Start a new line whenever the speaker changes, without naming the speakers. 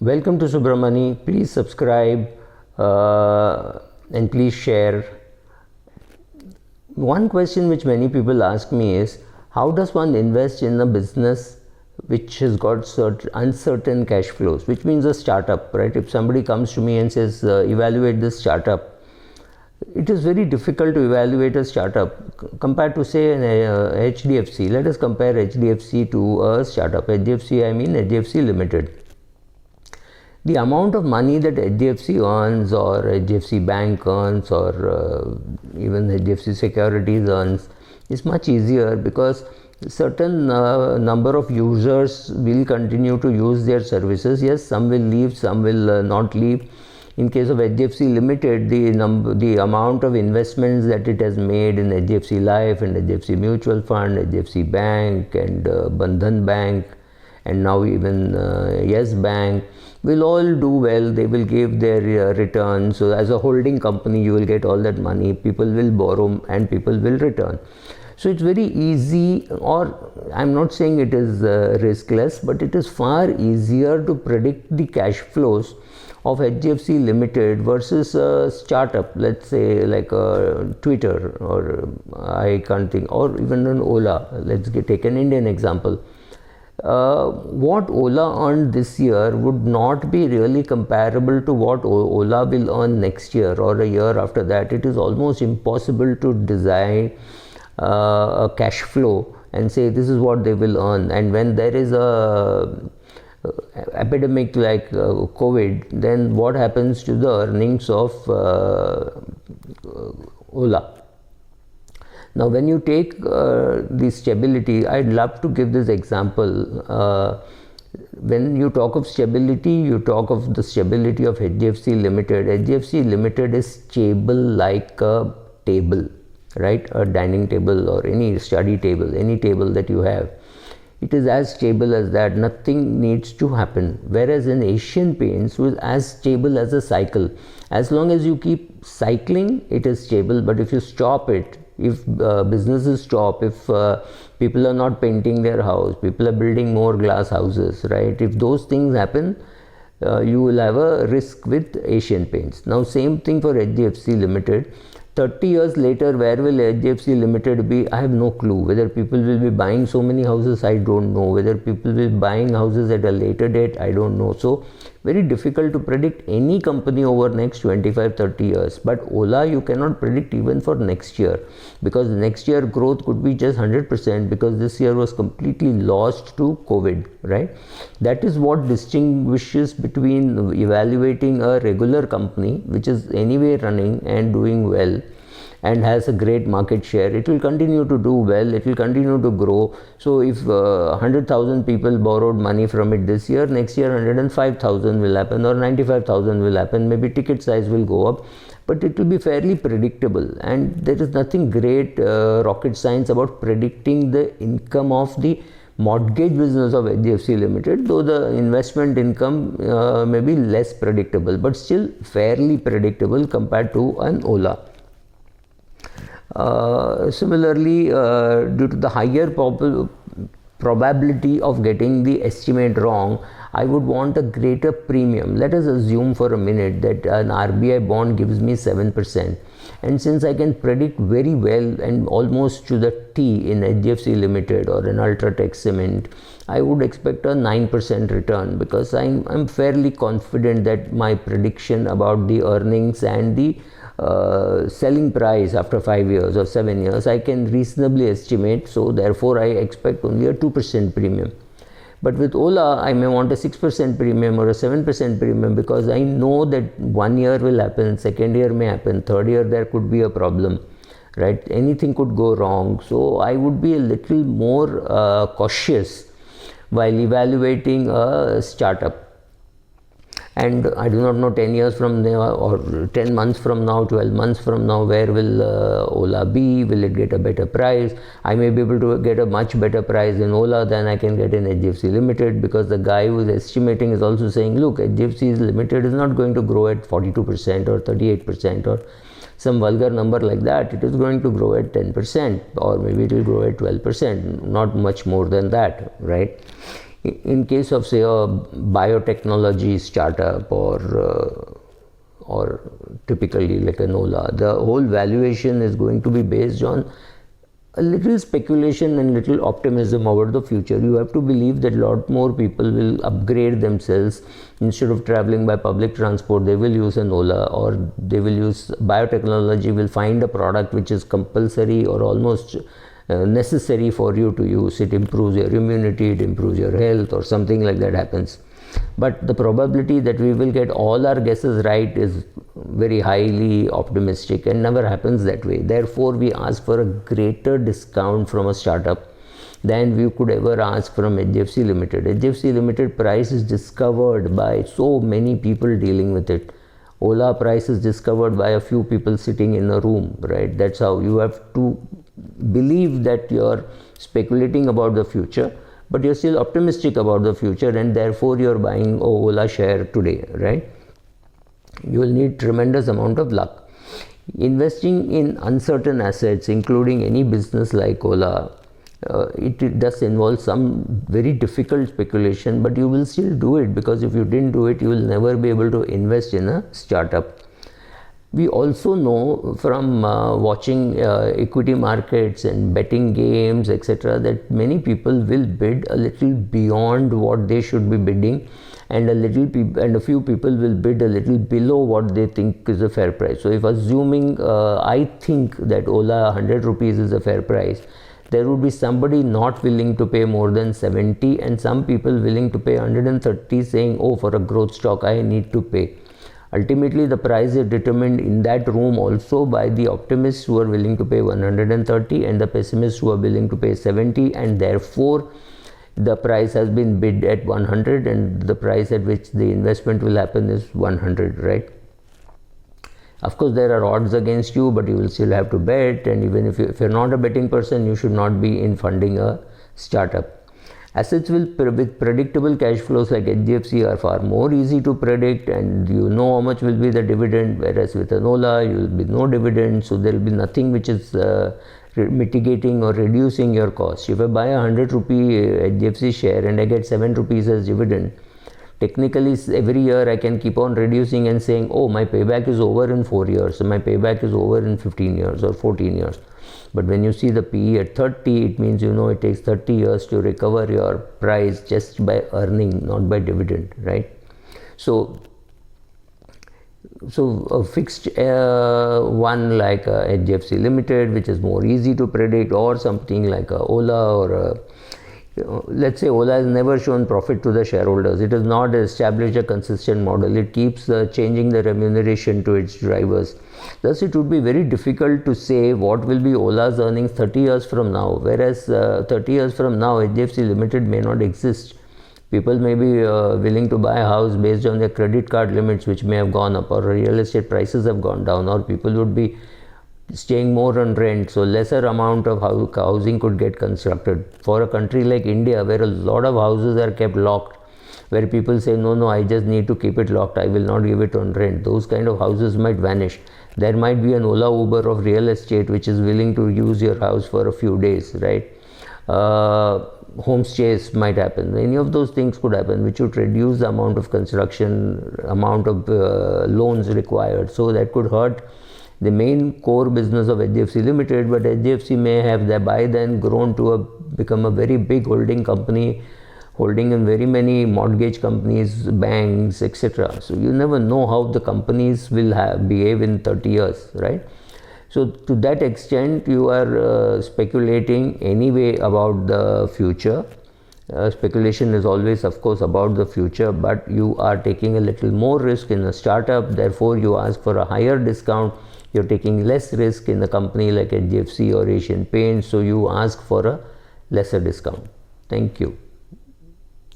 Welcome to Subramani. Please subscribe and please share. One question which many people ask me is, how does one invest in a business which has got uncertain cash flows, which means a startup, right? If somebody comes to me and says, evaluate this startup, it is very difficult to evaluate a startup compared to, say, an HDFC. Let us compare HDFC to a startup. HDFC, I mean HDFC Limited. The amount of money that HDFC earns, or HDFC Bank earns, or even HDFC Securities earns is much easier, because certain number of users will continue to use their services. Yes, some will leave, some will not leave. In case of HDFC Limited, the amount of investments that it has made in HDFC Life and HDFC Mutual Fund, HDFC Bank and Bandhan Bank, and now even Yes Bank, will all do well. They will give their returns. So as a holding company, you will get all that money. People will borrow and people will return. So it's very easy, or I'm not saying it is riskless, but it is far easier to predict the cash flows of HDFC Limited versus a startup, let's say like a Twitter, or I can't think, or even an Ola. Let's take an Indian example. What Ola earned this year would not be really comparable to what Ola will earn next year or a year after that. It is almost impossible to design a cash flow and say this is what they will earn. And when there is a epidemic like COVID, then what happens to the earnings of Ola? Now, when you take the stability, I'd love to give this example. When you talk of stability, you talk of the stability of HDFC Limited. HDFC Limited is stable like a table, right? A dining table or any study table, any table that you have. It is as stable as that. Nothing needs to happen. Whereas in Asian Paints was as stable as a cycle. As long as you keep cycling, it is stable. But if you stop it, if businesses stop, if people are not painting their house, people are building more glass houses, right? If those things happen, you will have a risk with Asian Paints. Now, same thing for HDFC Limited. 30 years later, where will HDFC Limited be? I have no clue. Whether people will be buying so many houses, I don't know. Whether people will be buying houses at a later date, I don't know. So, very difficult to predict any company over next 25-30 years. But Ola, you cannot predict even for next year, because next year growth could be just 100%, because this year was completely lost to COVID, right? That is what distinguishes between evaluating a regular company, which is anyway running and doing well and has a great market share. It will continue to do well, it will continue to grow. So if 100,000 people borrowed money from it this year, next year 105,000 will happen, or 95,000 will happen. Maybe ticket size will go up, but it will be fairly predictable. And there is nothing great rocket science about predicting the income of the mortgage business of HDFC Limited, though the investment income may be less predictable, but still fairly predictable compared to an Ola. Similarly, due to the higher probability of getting the estimate wrong, I would want a greater premium. Let us assume for a minute that an RBI bond gives me 7%. And since I can predict very well and almost to the T in HDFC Limited or an Ultratech Cement, I would expect a 9% return, because I'm fairly confident that my prediction about the earnings and the selling price after 5 years or 7 years, I can reasonably estimate. So therefore, I expect only a 2% premium. But with Ola, I may want a 6% premium or a 7% premium, because I know that 1 year will happen, second year may happen, third year there could be a problem, right? Anything could go wrong. So I would be a little more cautious while evaluating a startup. And I do not know 10 years from now, or 10 months from now, 12 months from now, where will Ola be? Will it get a better price? I may be able to get a much better price in Ola than I can get in HDFC Limited, because the guy who is estimating is also saying, look, HDFC Limited is not going to grow at 42% or 38% or some vulgar number like that. It is going to grow at 10%, or maybe it will grow at 12%, not much more than that, right? In case of say a biotechnology startup or typically like an Ola, the whole valuation is going to be based on a little speculation and little optimism about the future. You have to believe that a lot more people will upgrade themselves. Instead of traveling by public transport, they will use an Ola, or they will use biotechnology, will find a product which is compulsory or almost necessary for you to use. It improves your immunity, it improves your health, or something like that happens. But the probability that we will get all our guesses right is very highly optimistic and never happens that way. Therefore, we ask for a greater discount from a startup than we could ever ask from HDFC Limited. HDFC Limited price is discovered by so many people dealing with it. Ola price is discovered by a few people sitting in a room, right? That's how you have to believe that you're speculating about the future, but you're still optimistic about the future, and therefore you're buying Ola share today, right? You will need tremendous amount of luck. Investing in uncertain assets, including any business like Ola, it does involve some very difficult speculation, but you will still do it, because if you didn't do it, you will never be able to invest in a startup. We also know from watching equity markets and betting games, etc., that many people will bid a little beyond what they should be bidding, and a few people will bid a little below what they think is a fair price. So if assuming I think that Ola 100 rupees is a fair price, there would be somebody not willing to pay more than 70 and some people willing to pay 130, saying, oh, for a growth stock I need to pay. Ultimately, the price is determined in that room also by the optimists who are willing to pay 130 and the pessimists who are willing to pay 70, and therefore the price has been bid at 100 and the price at which the investment will happen is 100, right? Of course, there are odds against you, but you will still have to bet, and even if you're not a betting person, you should not be in funding a startup. Assets with predictable cash flows like HDFC are far more easy to predict, and you know how much will be the dividend, whereas with an Ola, you will be no dividend, so there will be nothing which is mitigating or reducing your cost. If I buy a 100 rupee HDFC share and I get 7 rupees as dividend, technically every year I can keep on reducing and saying, oh, my payback is over in 4 years, so my payback is over in 15 years or 14 years. But when you see the PE at 30, it means it takes 30 years to recover your price just by earning, not by dividend, right? So a fixed one like a HDFC Limited, which is more easy to predict, or something like a Ola or let's say Ola has never shown profit to the shareholders. It has not established a consistent model. It keeps changing the remuneration to its drivers. Thus, it would be very difficult to say what will be Ola's earnings 30 years from now, whereas 30 years from now, HDFC Limited may not exist. People may be willing to buy a house based on their credit card limits, which may have gone up, or real estate prices have gone down, or people would be staying more on rent, so lesser amount of housing could get constructed. For a country like India, where a lot of houses are kept locked, where people say, no, I just need to keep it locked, I will not give it on rent, those kind of houses might vanish. There might be an Ola Uber of real estate which is willing to use your house for a few days, right? Homestays might happen. Any of those things could happen, which would reduce the amount of construction, amount of loans required. So that could hurt the main core business of HDFC Limited, but HDFC may have by then grown to become a very big holding company, holding in very many mortgage companies, banks, etc. So you never know how the companies will behave in 30 years, right? So to that extent, you are speculating anyway about the future. Speculation is always, of course, about the future, but you are taking a little more risk in a startup. Therefore, you ask for a higher discount. You're taking less risk in a company like HDFC or Asian Paints, so you ask for a lesser discount. Thank you.